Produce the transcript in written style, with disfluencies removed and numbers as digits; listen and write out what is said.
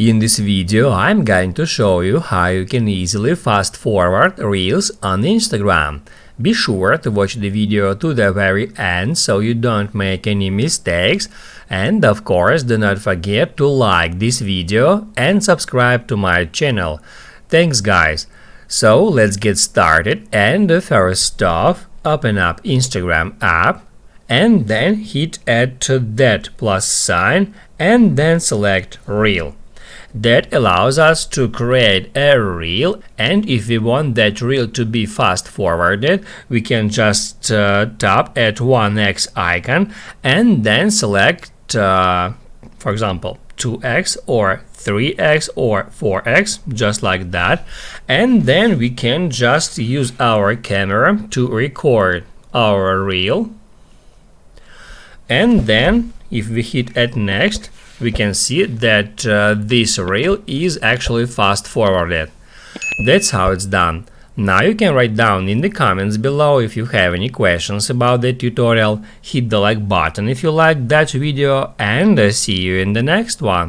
In this video, I'm going to show you how you can easily fast forward Reels on Instagram. Be sure to watch the video to the very end so you don't make any mistakes, and of course do not forget to like this video and subscribe to my channel. Thanks guys! So let's get started, and first off, open up Instagram app and then hit add to that plus sign and then select Reel. That allows us to create a reel, and if we want that reel to be fast forwarded, we can just tap at 1x icon and then select for example 2x or 3x or 4x, just like that, and then we can just use our camera to record our reel, and then if we hit add next, we can see that this reel is actually fast forwarded. That's how it's done. Now you can write down in the comments below if you have any questions about the tutorial, hit the like button if you liked that video, and see you in the next one.